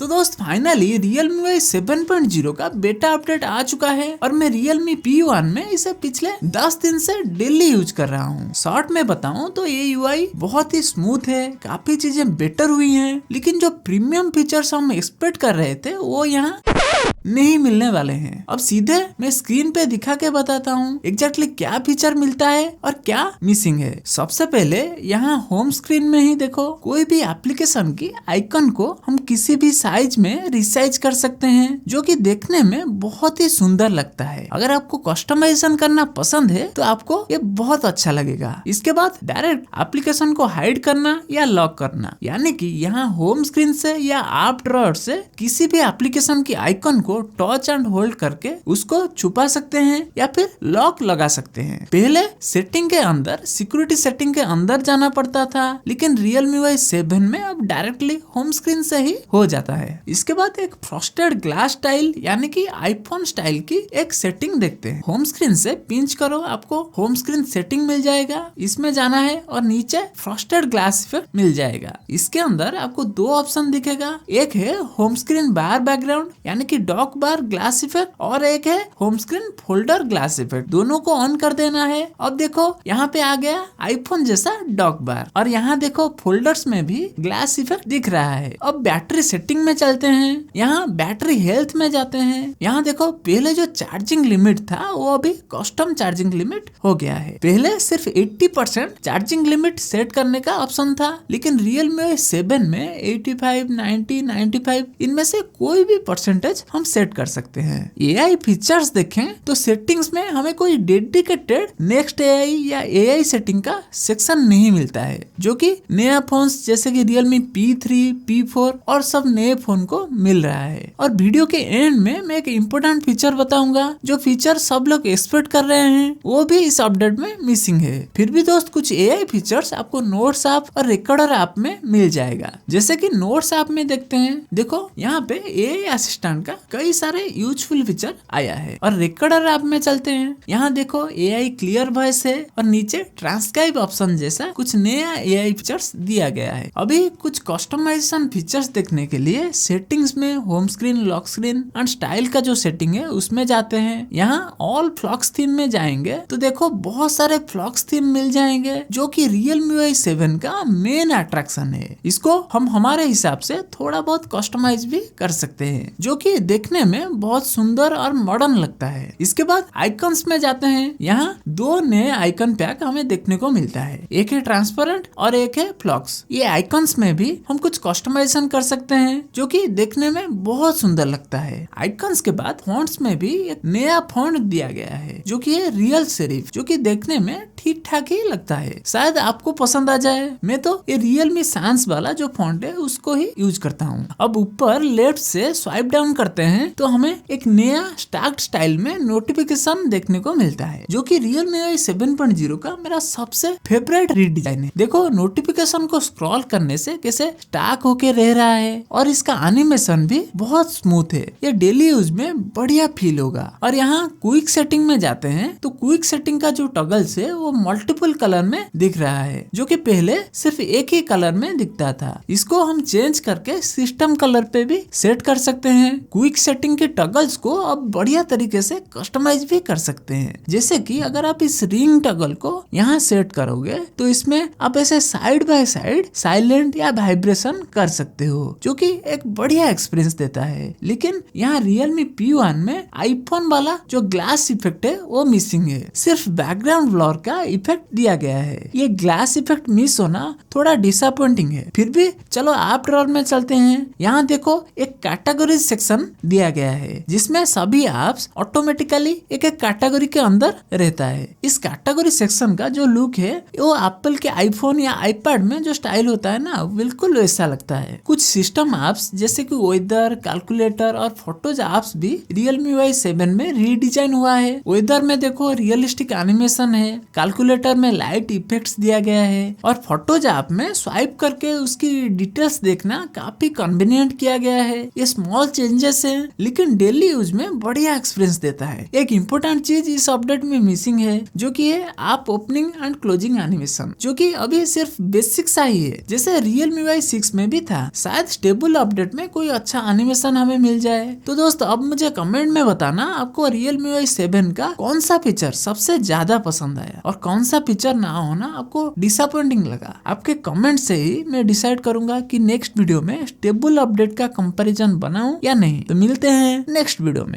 तो दोस्त finally Realme UI 7.0 का बेटा अपडेट आ चुका है और मैं Realme P1 में इसे पिछले 10 दिन से डेली यूज कर रहा हूँ। शॉर्ट में बताऊं तो ये UI बहुत ही स्मूथ है, काफी चीजें बेटर हुई हैं, लेकिन जो प्रीमियम फीचर्स हम एक्सपेक्ट कर रहे थे वो यहाँ नहीं मिलने वाले हैं। अब सीधे मैं स्क्रीन पे दिखा के बताता हूँ एग्जैक्टली क्या फीचर मिलता है और क्या मिसिंग है। सबसे पहले यहाँ होम स्क्रीन में ही देखो, कोई भी एप्लीकेशन की आइकन को हम किसी भी साइज में रिसाइज कर सकते हैं, जो कि देखने में बहुत ही सुंदर लगता है। अगर आपको कस्टमाइजेशन करना पसंद है तो आपको ये बहुत अच्छा लगेगा। इसके बाद डायरेक्ट एप्लीकेशन को हाइड करना या लॉक करना, यानी कि यहाँ होम स्क्रीन से या ऐप ड्रॉअर से किसी भी एप्लीकेशन की आइकन को टच एंड होल्ड करके उसको छुपा सकते हैं या फिर लॉक लगा सकते हैं। पहले सेटिंग के अंदर, सिक्योरिटी सेटिंग के अंदर जाना पड़ता था, लेकिन Realme UI 7 में अब डायरेक्टली होम स्क्रीन से ही हो जाता है। इसके बाद एक फ्रॉस्टेड ग्लास स्टाइल यानी कि आईफोन स्टाइल की एक सेटिंग देखते हैं। होम स्क्रीन से पिंच करो, आपको होम स्क्रीन सेटिंग मिल जाएगा, इसमें जाना है और नीचे फ्रॉस्टेड ग्लास इफेक्ट मिल जाएगा। इसके अंदर आपको दो ऑप्शन दिखेगा, एक है होम स्क्रीन बार बैकग्राउंड यानी कि डॉक बार ग्लास इफेक्ट और एक है home screen folder glass effect. दोनों को ऑन कर देना है। अब देखो यहाँ पे आ गया आईफोन जैसा डॉक बार और यहाँ देखो फोल्डर्स में भी ग्लास इफेक्ट दिख रहा है। अब बैटरी सेटिंग में चलते हैं, यहाँ बैटरी हेल्थ में जाते हैं। यहाँ देखो पहले जो चार्जिंग लिमिट था वो अभी कस्टम चार्जिंग लिमिट हो गया है। पहले सिर्फ 80% चार्जिंग लिमिट सेट करने का ऑप्शन था, लेकिन Realme UI 7 में 85, 90, 95 इनमें से कोई भी परसेंटेज हम सेट कर सकते हैं। AI फीचर्स देखें तो सेटिंग्स में हमें कोई डेडिकेटेड नेक्स्ट AI या AI सेटिंग का सेक्शन नहीं मिलता है, जो कि नया फोन्स जैसे कि Realme P3, P4 और सब नए फोन को मिल रहा है। और वीडियो के एंड में मैं एक इम्पोर्टेंट फीचर बताऊंगा, जो फीचर सब लोग एक्सपेक्ट कर रहे हैं वो भी इस अपडेट में मिसिंग है। फिर भी दोस्त कुछ AI फीचर्स आपको नोट्स ऐप और रिकॉर्डर ऐप में मिल जाएगा। जैसे कि नोट्स ऐप में देखते हैं, देखो यहाँ पे AI असिस्टेंट का कई सारे यूजफुल फीचर आया है। और रिकॉर्डर ऐप में चलते हैं, यहाँ देखो AI क्लियर वॉइस है और नीचे ट्रांसक्राइब ऑप्शन जैसा कुछ नया AI फीचर्स दिया गया है। अभी कुछ कस्टमाइजेशन फीचर्स देखने के लिए सेटिंग्स में home screen, lock screen and style का जो सेटिंग है उसमें जाते हैं। यहाँ ऑल फ्लॉक्स थीम में जाएंगे तो देखो बहुत सारे फ्लॉक्स थीम मिल जाएंगे, जो कि Realme UI 7 का मेन अट्रैक्शन है। इसको हम हमारे हिसाब से थोड़ा बहुत कस्टमाइज भी कर सकते हैं, जो कि देखने में बहुत सुंदर और मॉडर्न लगता है। इसके बाद आइकन्स में जाते हैं, यहाँ दो नए आइकन पैक हमें देखने को मिलता है, एक है ट्रांसपेरेंट और एक है फ्लॉक्स। ये आइकन्स में भी हम कुछ कस्टमाइजेशन कर सकते हैं, जो कि देखने में बहुत सुंदर लगता है। आइकन्स के बाद फॉन्ट्स में भी एक नया फॉन्ट दिया गया है, जो कि है रियल सेरिफ, जो कि देखने में ठीक ठाक ही लगता है। शायद आपको पसंद आ जाए। मैं तो ये Realme Sans वाला जो फॉन्ट है उसको ही यूज करता हूँ। अब ऊपर लेफ्ट से स्वाइप डाउन करते हैं तो हमें एक नया स्टैक्ड स्टाइल में नोटिफिकेशन देखने को मिलता है, जो कि Realme UI 7.0 का मेरा सबसे फेवरेट रीडिजाइन है। देखो नोटिफिकेशन को स्क्रॉल करने से कैसे स्टैक होके रह रहा है और इसका एनिमेशन भी बहुत स्मूथ है। ये डेली यूज में बढ़िया फील होगा। और यहाँ क्विक सेटिंग में जाते हैं तो क्विक सेटिंग का जो टॉगल्स है वो मल्टीपल कलर में दिख रहा है, जो कि पहले सिर्फ एक ही कलर में दिखता था। इसको हम चेंज करके सिस्टम कलर पे भी सेट कर सकते हैं। क्विक सेटिंग के टॉगल्स को अब बढ़िया तरीके से कस्टमाइज भी कर सकते हैं। जैसे कि अगर आप इस रिंग टॉगल को यहाँ सेट करोगे तो इसमें आप ऐसे साइड बाय साइड साइलेंट या वाइब्रेशन कर सकते हो, जो कि एक बढ़िया एक्सपीरियंस देता है। लेकिन यहाँ Realme P1 में आईफोन वाला जो ग्लास इफेक्ट है वो मिसिंग है, सिर्फ बैकग्राउंड ब्लर का इफेक्ट दिया गया है। ये ग्लास इफेक्ट मिस होना थोड़ा डिसअपॉइंटिंग है। फिर भी चलो ऐप ड्रॉअर में चलते हैं। यहाँ देखो एक कैटेगरीज सेक्शन दिया गया है, जिसमें सभी ऐप्स ऑटोमेटिकली एक एक कैटेगरी के अंदर रहता है। इस कैटेगरी सेक्शन का जो लुक है वो एप्पल के आईफोन या आईपैड में जो स्टाइल होता है ना, बिल्कुल वैसा लगता है। कुछ सिस्टम ऐप्स जैसे कि वेदर, कैलकुलेटर और फोटोज ऐप्स भी Realme UI 7 में रीडिजाइन हुआ है। वेदर में देखो रियलिस्टिक एनिमेशन है, कैलकुलेटर में लाइट इफेक्ट्स दिया गया है और फोटोज ऐप में स्वाइप करके उसकी डिटेल्स देखना काफी कन्वीनियंट किया गया है। ये स्मॉल चेंजेस है हैं, लेकिन डेली यूज में बढ़िया एक्सपीरियंस देता है। एक इम्पोर्टेंट चीज इस अपडेट में मिसिंग है, जो कि है आप ओपनिंग एंड क्लोजिंग एनिमेशन, जो कि अभी सिर्फ बेसिक सा ही है, जैसे Realme UI 6 में भी था। शायद स्टेबल अपडेट में कोई अच्छा एनिमेशन हमें मिल जाए। तो दोस्तों अब मुझे कमेंट में बताना आपको Realme UI 7 का कौन सा फीचर सबसे ज्यादा पसंद आया और कौन सा फीचर ना होना आपको डिसअपॉइंटिंग लगा। आपके कमेंट से ही मैं डिसाइड करूंगा कि नेक्स्ट वीडियो में स्टेबल अपडेट का कंपैरिजन बनाऊं या नहीं। तो मिलते हैं नेक्स्ट वीडियो में।